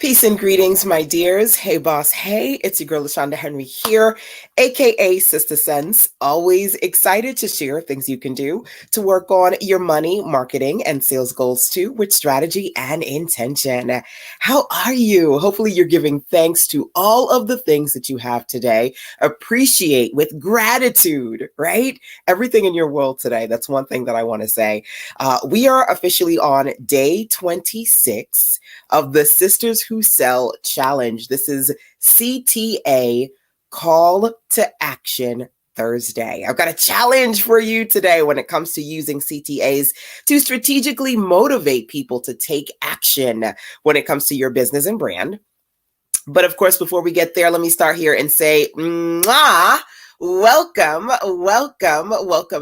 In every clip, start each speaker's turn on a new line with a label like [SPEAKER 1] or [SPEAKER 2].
[SPEAKER 1] Peace and greetings, my dears. Hey, boss. Hey, it's your girl, LaShonda Henry here, aka Sistas. Always excited to share things you can do to work on your money, marketing, and sales goals too, with strategy and intention. How are you? Hopefully, you're giving thanks to all of the things that you have today. Appreciate with gratitude, right? Everything in your world today. That's one thing that I want to say. We are officially on day 26 of the Sisters Who Sell Challenge. This is CTA, Call to Action Thursday. I've got a challenge for you today when it comes to using CTAs to strategically motivate people to take action when it comes to your business and brand. But of course, before we get there, let me start here and say, mwah! Welcome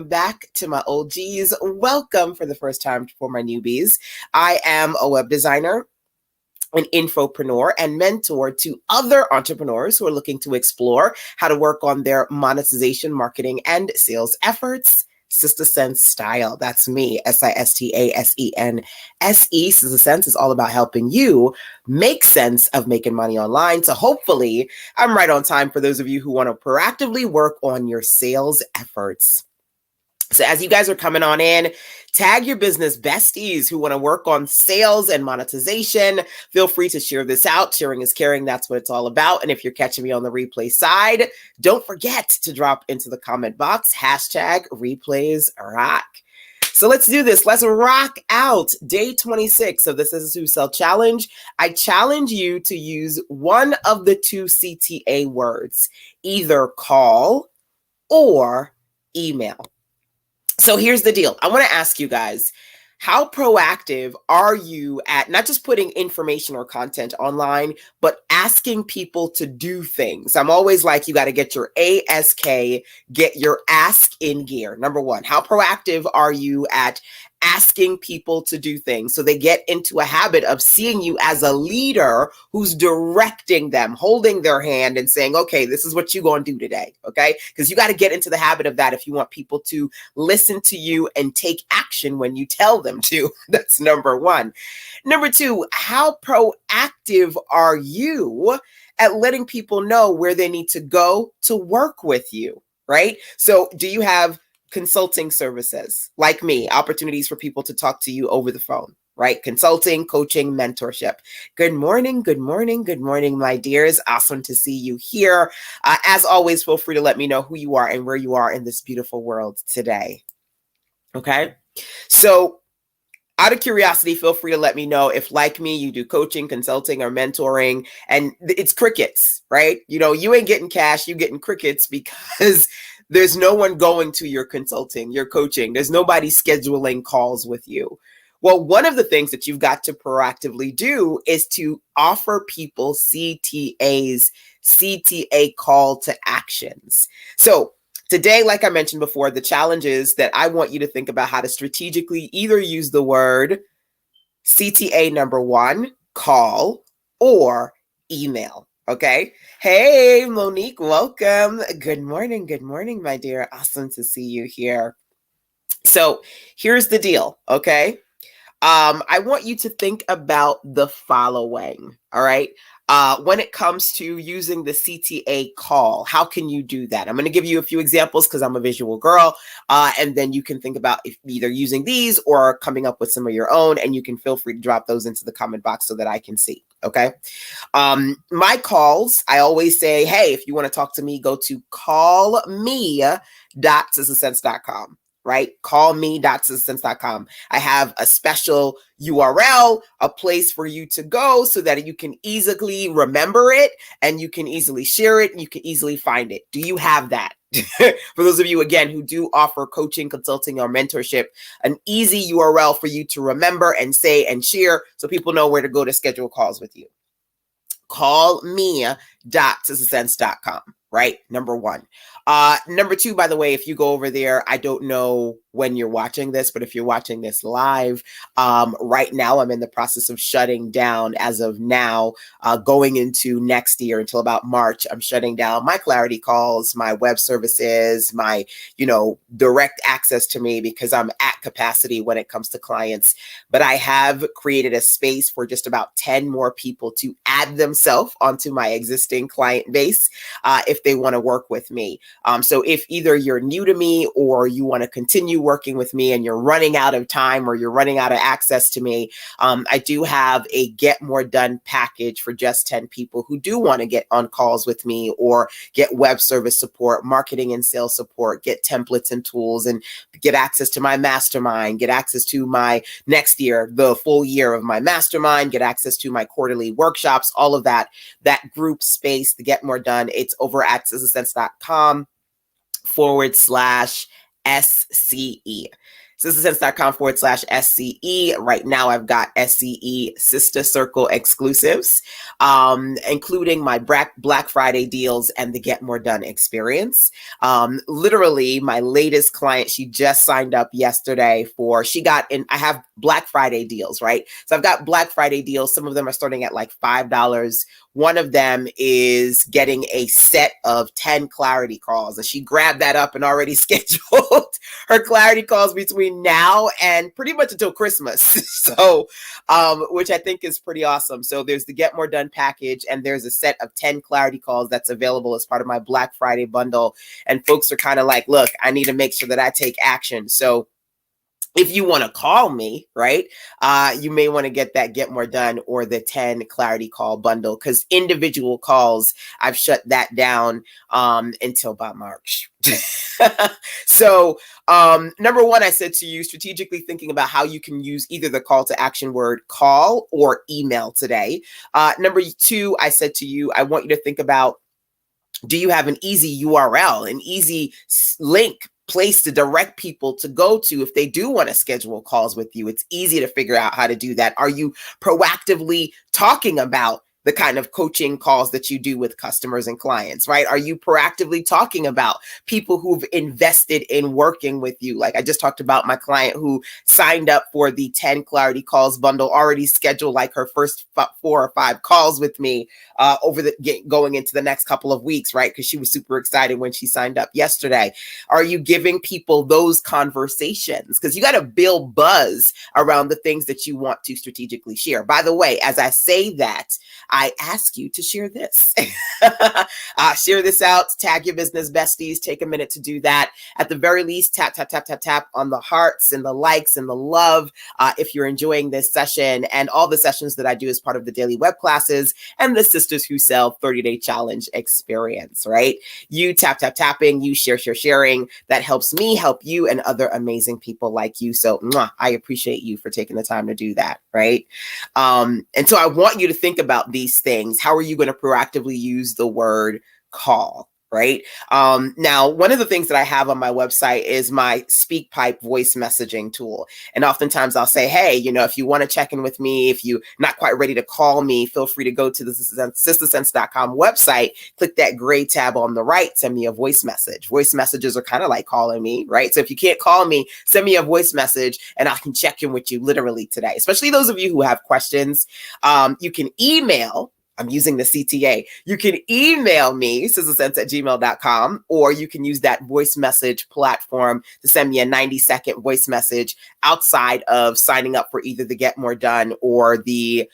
[SPEAKER 1] back to my OGs. Welcome for the first time for my newbies. I am a web designer, an infopreneur, and mentor to other entrepreneurs who are looking to explore how to work on their monetization, marketing, and sales efforts. Sister Sense style. That's me. SISTASENSE. Sister Sense is all about helping you make sense of making money online. So hopefully I'm right on time for those of you who want to proactively work on your sales efforts. So as you guys are coming on in, tag your business besties who want to work on sales and monetization. Feel free to share this out. Sharing is caring. That's what it's all about. And if you're catching me on the replay side, don't forget to drop into the comment box, #replays rock. So let's do this. Let's rock out day 26 of the Sisters Who Sell Challenge. I challenge you to use one of the two CTA words, either call or email. So here's the deal. I want to ask you guys, how proactive are you at not just putting information or content online, but asking people to do things? I'm always like, you got to get your ASK, get your ask in gear. Number one, how proactive are you at asking people to do things so they get into a habit of seeing you as a leader who's directing them, holding their hand and saying, okay, this is what you're going to do today, okay? Because you got to get into the habit of that if you want people to listen to you and take action when you tell them to. That's number one. Number two, how proactive are you at letting people know where they need to go to work with you, right? So do you have consulting services like me, opportunities for people to talk to you over the phone, right? Consulting, coaching, mentorship. Good morning, my dears. Awesome to see you here. As always, feel free to let me know who you are and where you are in this beautiful world today. Okay. So out of curiosity, feel free to let me know if, like me, you do coaching, consulting, or mentoring, and it's crickets, right? You know, you ain't getting cash, you're getting crickets because there's no one going to your consulting, your coaching. There's nobody scheduling calls with you. Well, one of the things that you've got to proactively do is to offer people CTAs, CTA call to actions. So today, like I mentioned before, the challenge is that I want you to think about how to strategically either use the word CTA number one, call, or email. Okay. Hey, Monique, welcome. Good morning, my dear. Awesome to see you here. So here's the deal. Okay. I want you to think about the following. All right. When it comes to using the CTA call, how can you do that? I'm going to give you a few examples because I'm a visual girl. And then you can think about either using these or coming up with some of your own, and you can feel free to drop those into the comment box so that I can see. Okay. My calls, I always say, hey, if you want to talk to me, go to callme.sistersense.com. Right? Callme.sistersense.com. I have a special URL, a place for you to go so that you can easily remember it and you can easily share it and you can easily find it. Do you have that? For those of you, again, who do offer coaching, consulting, or mentorship, an easy URL for you to remember and say and share so people know where to go to schedule calls with you. Callme.sistersense.com. Right? Number one. Number two, by the way, if you go over there, I don't know when you're watching this, but if you're watching this live, right now I'm in the process of shutting down as of now, going into next year until about March. I'm shutting down my Clarity calls, my web services, my, direct access to me, because I'm at capacity when it comes to clients. But I have created a space for just about 10 more people to add themselves onto my existing client base if they want to work with me. So if either you're new to me or you want to continue working with me and you're running out of time or you're running out of access to me, I do have a Get More Done package for just 10 people who do want to get on calls with me or get web service support, marketing and sales support, get templates and tools, and get access to my mastermind, get access to my next year, the full year of my mastermind, get access to my quarterly workshops, all of that group space, the Get More Done. It's over at sistasense.com/SCE. Sistasense.com/SCE. Right now, I've got SCE Sister Circle exclusives, including my Black Friday deals and the Get More Done experience. Literally, my latest client, she just signed up yesterday I have Black Friday deals, right? So I've got Black Friday deals. Some of them are starting at like $5. One of them is getting a set of 10 clarity calls, and she grabbed that up and already scheduled her clarity calls between now and pretty much until Christmas. So, which I think is pretty awesome. So there's the Get More Done package, and there's a set of 10 clarity calls that's available as part of my Black Friday bundle. And folks are kind of like, look, I need to make sure that I take action. So if you want to call me, right, you may want to get that Get More Done or the 10 clarity call bundle, because individual calls, I've shut that down until about March. So number one, I said to you, strategically thinking about how you can use either the call to action word call or email today. Number two, I said to you, I want you to think about, do you have an easy URL, an easy link, place to direct people to go to if they do want to schedule calls with you? It's easy to figure out how to do that. Are you proactively talking about the kind of coaching calls that you do with customers and clients, right? Are you proactively talking about people who've invested in working with you? Like I just talked about my client who signed up for the 10 Clarity Calls bundle, already scheduled like her first 4 or 5 calls with me going into the next couple of weeks, right? Because she was super excited when she signed up yesterday. Are you giving people those conversations? Because you got to build buzz around the things that you want to strategically share. By the way, as I say that, I ask you to share this. Share this out, tag your business besties, take a minute to do that. At the very least, tap, tap, tap, tap, tap on the hearts and the likes and the love if you're enjoying this session and all the sessions that I do as part of the daily web classes and the Sisters Who Sell 30-Day Challenge experience, right? You tap, tap, tapping, you sharing. That helps me help you and other amazing people like you. So I appreciate you for taking the time to do that, right? And so I want you to think about these things. How are you going to proactively use the word call? Right. Now, one of the things that I have on my website is my SpeakPipe voice messaging tool. And oftentimes I'll say, hey, if you want to check in with me, if you're not quite ready to call me, feel free to go to the sistasense.com website, click that gray tab on the right, send me a voice message. Voice messages are kind of like calling me, right? So if you can't call me, send me a voice message and I can check in with you literally today, especially those of you who have questions. You can email. I'm using the CTA. You can email me, sistasense@gmail.com, or you can use that voice message platform to send me a 90-second voice message outside of signing up for either the Get More Done or the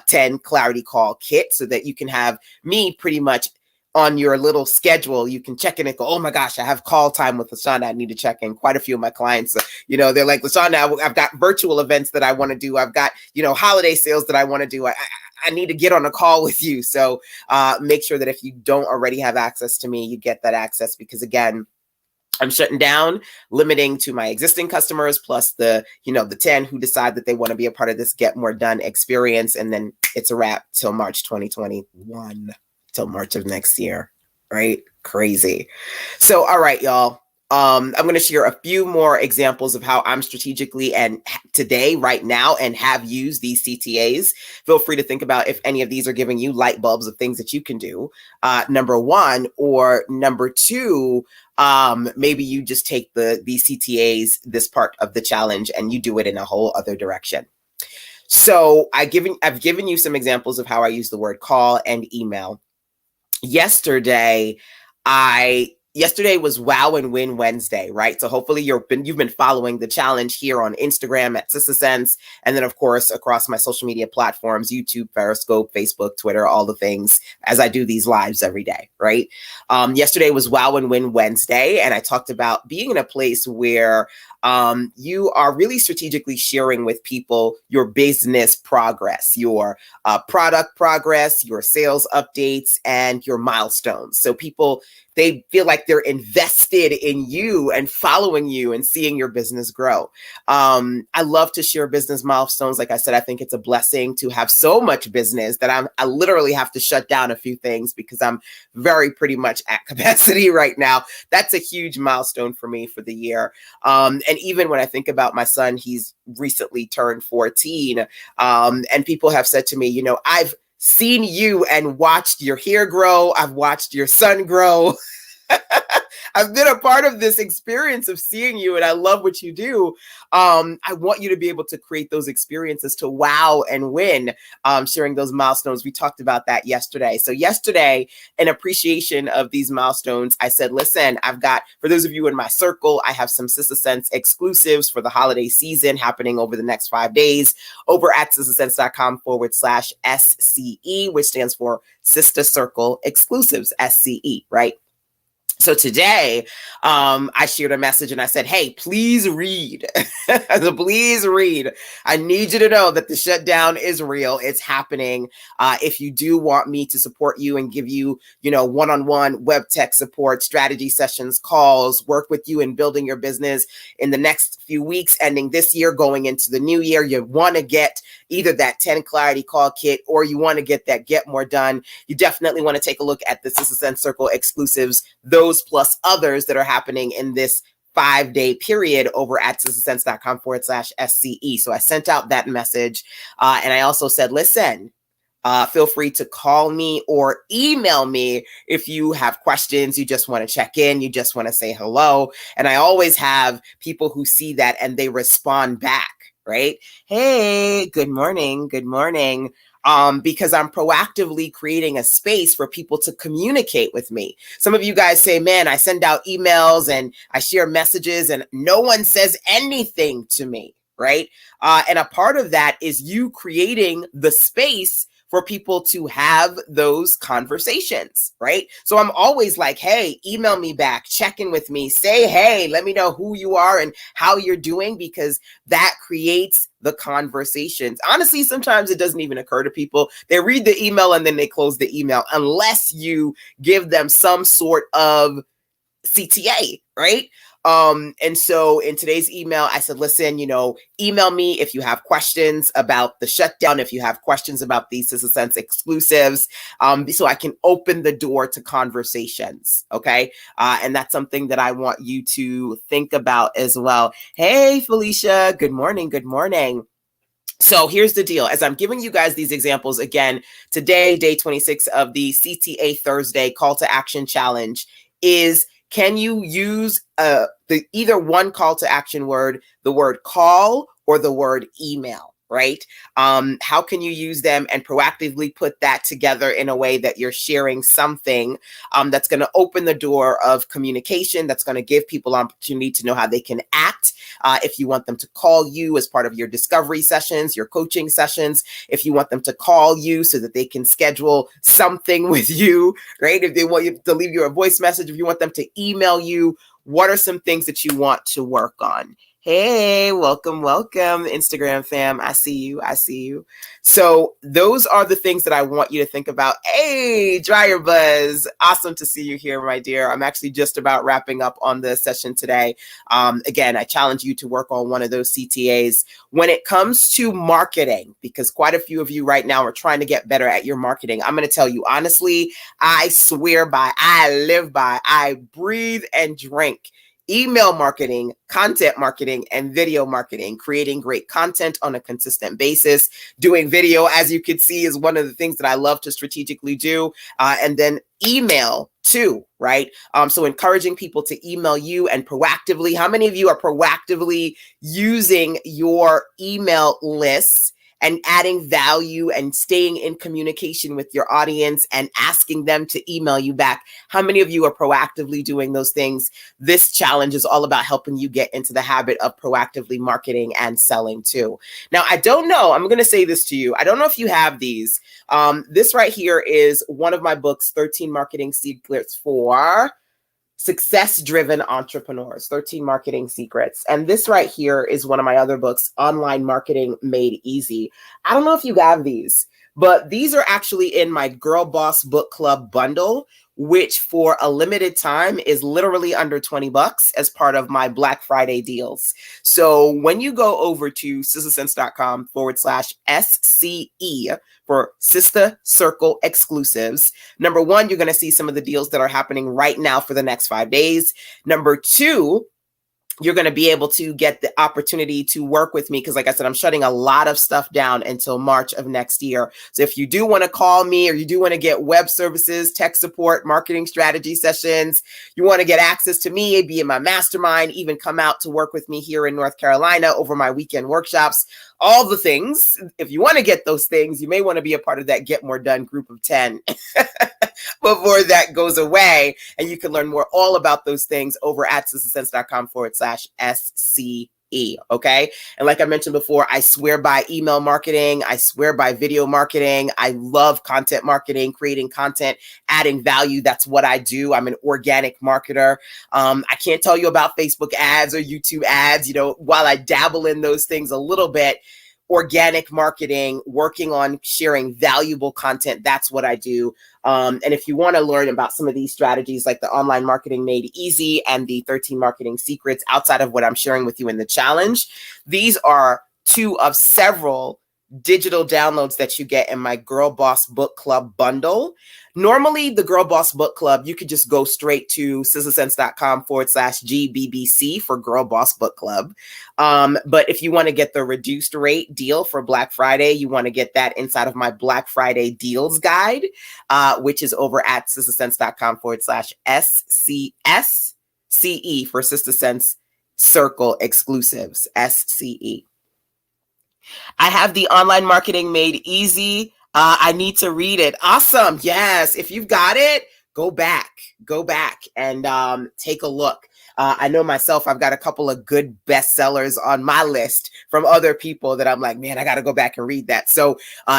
[SPEAKER 1] 10 Clarity Call kit, so that you can have me pretty much on your little schedule. You can check in and go, oh my gosh, I have call time with LaShonda. I need to check in. Quite a few of my clients, they're like, LaShonda, I've got virtual events that I want to do. I've got, holiday sales that I want to do. I need to get on a call with you. So make sure that if you don't already have access to me, you get that access, because again, I'm shutting down, limiting to my existing customers, plus the 10 who decide that they want to be a part of this Get More Done experience. And then it's a wrap till March 2021, till March of next year, right? Crazy. So, all right, y'all. I'm going to share a few more examples of how I'm strategically and today, right now, and have used these CTAs. Feel free to think about if any of these are giving you light bulbs of things that you can do. Number one, or number two, maybe you just take these CTAs, this part of the challenge, and you do it in a whole other direction. So I've given you some examples of how I use the word call and email. Yesterday was Wow and Win Wednesday, right? So hopefully you've been following the challenge here on Instagram at Sistas, and then of course across my social media platforms, YouTube, Periscope, Facebook, Twitter, all the things, as I do these lives every day, right? Yesterday was Wow and Win Wednesday, and I talked about being in a place where you are really strategically sharing with people your business progress, your product progress, your sales updates, and your milestones. So people, they feel like they're invested in you and following you and seeing your business grow. I love to share business milestones. Like I said, I think it's a blessing to have so much business that I literally have to shut down a few things because I'm pretty much at capacity right now. That's a huge milestone for me for the year. And even when I think about my son, he's recently turned 14. And people have said to me, I've seen you and watched your hair grow. I've watched your son grow. I've been a part of this experience of seeing you, and I love what you do. I want you to be able to create those experiences to wow and win, sharing those milestones. We talked about that yesterday. So yesterday, in appreciation of these milestones, I said, listen, for those of you in my circle, I have some Sistas exclusives for the holiday season happening over the next 5 days over at sistasense.com/SCE, which stands for Sister Circle Exclusives, SCE, right? So today, I shared a message and I said, hey, please read. Please read. I need you to know that the shutdown is real. It's happening. If you do want me to support you and give you, one-on-one web tech support, strategy sessions, calls, work with you in building your business in the next few weeks, ending this year, going into the new year, you want to get either that 10 Clarity Call Kit or you want to get that Get More Done, you definitely want to take a look at the Sistas Circle exclusives, those plus others that are happening in this 5-day period over at sistasense.com/SCE. So I sent out that message. And I also said, listen, feel free to call me or email me if you have questions, you just want to check in, you just want to say hello. And I always have people who see that and they respond back, right? Hey, good morning. Good morning. Because I'm proactively creating a space for people to communicate with me. Some of you guys say, man, I send out emails and I share messages and no one says anything to me, right? And a part of that is you creating the space for people to have those conversations, right? So I'm always like, hey, email me back, check in with me, say, hey, let me know who you are and how you're doing, because that creates the conversations. Honestly, sometimes it doesn't even occur to people. They read the email and then they close the email unless you give them some sort of CTA, right? And so in today's email, I said, listen, email me if you have questions about the shutdown, if you have questions about these Sistas exclusives, so I can open the door to conversations. Okay. And that's something that I want you to think about as well. Hey, Felicia, good morning. Good morning. So here's the deal. As I'm giving you guys these examples again, today, day 26 of the CTA Thursday Call to Action Challenge is, can you use either one call to action word, the word call or the word email, right? How can you use them and proactively put that together in a way that you're sharing something that's going to open the door of communication, that's going to give people opportunity to know how they can act. If you want them to call you as part of your discovery sessions, your coaching sessions, if you want them to call you so that they can schedule something with you, right? If they want you to leave you a voice message, if you want them to email you, what are some things that you want to work on? Hey, welcome, Instagram fam. I see you. So those are the things that I want you to think about. Hey, Dryer Buzz. Awesome to see you here, my dear. I'm actually just about wrapping up on the session today. Again, I challenge you to work on one of those CTAs. When it comes to marketing, because quite a few of you right now are trying to get better at your marketing, I'm going to tell you, honestly, I swear by, I live by, I breathe and drink email marketing, content marketing, and video marketing, creating great content on a consistent basis. Doing video, as you can see, is one of the things that I love to strategically do. And then email too, right? So encouraging people to email you and proactively. How many of you are proactively using your email lists and adding value and staying in communication with your audience and asking them to email you back? How many of you are proactively doing those things? This challenge is all about helping you get into the habit of proactively marketing and selling too. Now, I don't know, I'm going to say this to you. I don't know if you have these. This right here is one of my books, 13 Marketing Secrets for Success-Driven Entrepreneurs, 13 Marketing Secrets. And this right here is one of my other books, Online Marketing Made Easy. I don't know if you have these, but these are actually in my Girl Boss Book Club bundle, which for a limited time is literally under $20 as part of my Black Friday deals. So when you go over to sistasense.com/SCE for Sista Circle exclusives, number one, you're going to see some of the deals that are happening right now for the next 5 days. Number two, you're going to be able to get the opportunity to work with me because, like I said, I'm shutting a lot of stuff down until March of next year. So if you do want to call me or you do want to get web services, tech support, marketing strategy sessions, you want to get access to me, be in my mastermind, even come out to work with me here in North Carolina over my weekend workshops, all the things. If you want to get those things, you may want to be a part of that Get More Done group of 10 before that goes away. And you can learn more all about those things over at sistasense.com/SCE. Okay. And like I mentioned before, I swear by email marketing. I swear by video marketing. I love content marketing, creating content, adding value. That's what I do. I'm an organic marketer. I can't tell you about Facebook ads or YouTube ads, while I dabble in those things a little bit. Organic marketing, working on sharing valuable content. That's what I do. And if you want to learn about some of these strategies like the Online Marketing Made Easy and the 13 Marketing Secrets outside of what I'm sharing with you in the challenge, these are two of several digital downloads that you get in my Girl Boss Book Club bundle. Normally, the Girl Boss Book Club, you could just go straight to sistasense.com/GBBC for Girl Boss Book Club. But if you want to get the reduced rate deal for Black Friday, you want to get that inside of my Black Friday deals guide, which is over at sistasense.com/SCSCE for Sister Sense Circle exclusives, SCE. I have the Online Marketing Made Easy. I need to read it. Awesome. Yes. If you've got it, go back and take a look. I know myself, I've got a couple of good bestsellers on my list from other people that I'm like, man, I got to go back and read that. So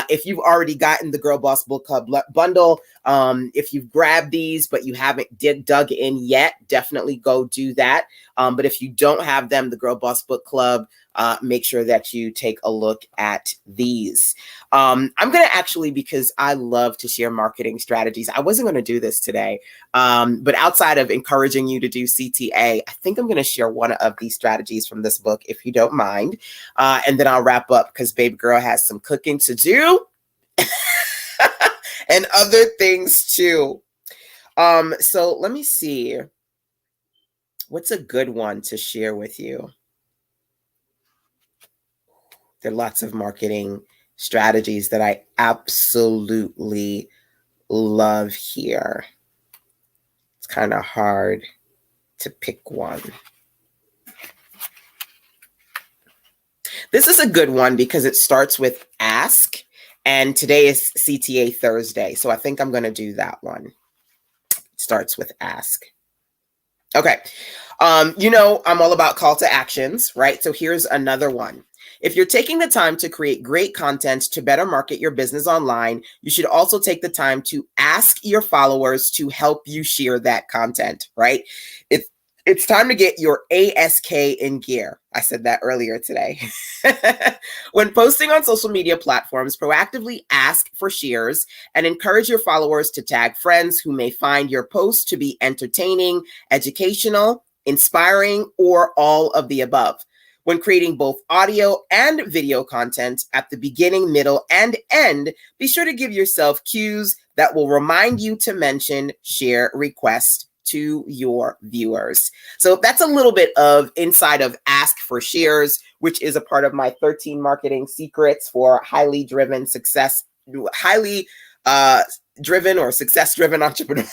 [SPEAKER 1] if you've already gotten the Girl Boss Book Club bundle, if you've grabbed these, but you haven't dug in yet, definitely go do that. But if you don't have them, the Girl Boss Book Club, make sure that you take a look at these. I'm going to actually, because I love to share marketing strategies, I wasn't going to do this today, but outside of encouraging you to do CTA, I think I'm going to share one of these strategies from this book, if you don't mind. And then I'll wrap up because baby girl has some cooking to do and other things too. So let me see. What's a good one to share with you? There are lots of marketing strategies that I absolutely love here. It's kind of hard to pick one. This is a good one because it starts with ask, and today is CTA Thursday, so I think I'm going to do that one. It starts with ask. Okay. I'm all about call to actions, right? So here's another one. If you're taking the time to create great content to better market your business online, you should also take the time to ask your followers to help you share that content, right? It's time to get your ASK in gear. I said that earlier today. When posting on social media platforms, proactively ask for shares and encourage your followers to tag friends who may find your post to be entertaining, educational, inspiring, or all of the above. When creating both audio and video content at the beginning, middle, and end, be sure to give yourself cues that will remind you to mention share request to your viewers. So that's a little bit of inside of Ask for Shares, which is a part of my 13 marketing secrets for highly driven or success driven entrepreneurs.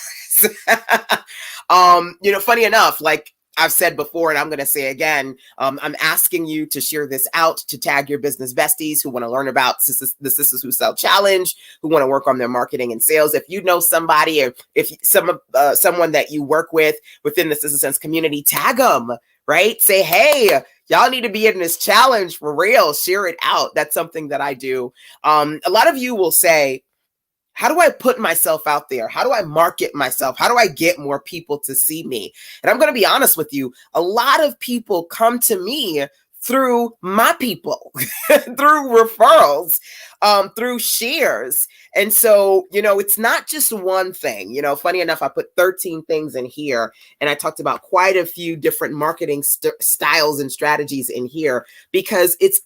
[SPEAKER 1] Funny enough, like I've said before, and I'm going to say again, I'm asking you to share this out, to tag your business besties who want to learn about the Sistas Who Sell Challenge, who want to work on their marketing and sales. If you know somebody, or if someone that you work with within the Sistas Sense community, tag them, right? Say, hey, y'all need to be in this challenge for real. Share it out. That's something that I do. A lot of you will say, how do I put myself out there? How do I market myself? How do I get more people to see me? And I'm going to be honest with you. A lot of people come to me through my people, through referrals, through shares. And so, it's not just one thing. Funny enough, I put 13 things in here, and I talked about quite a few different marketing styles and strategies in here, because it's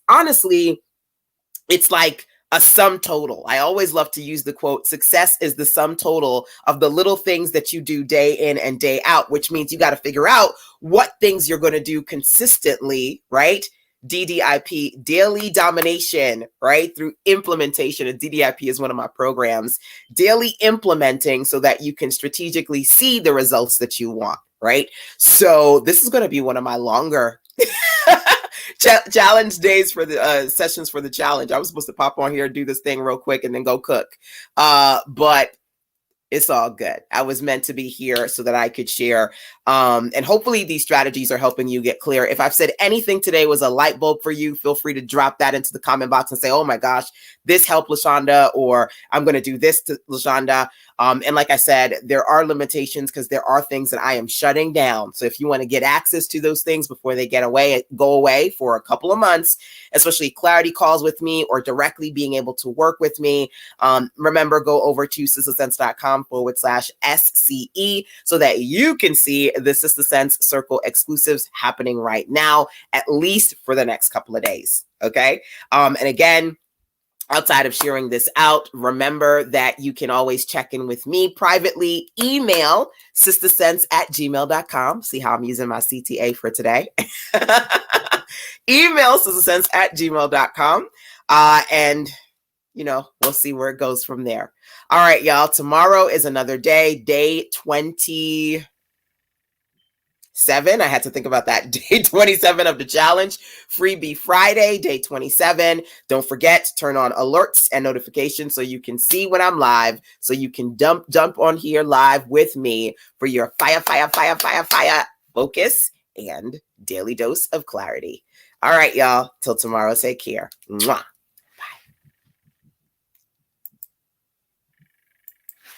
[SPEAKER 1] like a sum total. I always love to use the quote, success is the sum total of the little things that you do day in and day out, which means you got to figure out what things you're going to do consistently, right? DDIP, daily domination, right? Through implementation. And DDIP is one of my programs. Daily implementing so that you can strategically see the results that you want, right? So this is going to be one of my longer challenge days for the sessions for the challenge. I was supposed to pop on here, do this thing real quick, and then go cook. But it's all good. I was meant to be here so that I could share. And hopefully these strategies are helping you get clear. If I've said anything today was a light bulb for you, feel free to drop that into the comment box and say, oh my gosh, this helped LaShonda, or I'm going to do this to LaShonda. And like I said, there are limitations because there are things that I am shutting down. So if you want to get access to those things before they go away for a couple of months, especially clarity calls with me or directly being able to work with me, remember, go over to sistasense.com/SCE so that you can see the Sistas Sense Circle exclusives happening right now, at least for the next couple of days. Okay. And again, outside of sharing this out, remember that you can always check in with me privately. Email sistasense@gmail.com. See how I'm using my CTA for today. Email sistasense@gmail.com. And we'll see where it goes from there. All right, y'all. Tomorrow is another day, day 27. I had to think about that. Day 27 of the challenge. Freebie Friday, day 27. Don't forget to turn on alerts and notifications so you can see when I'm live, so you can jump on here live with me for your fire focus and daily dose of clarity. All right, y'all. Till tomorrow, take care. Mwah.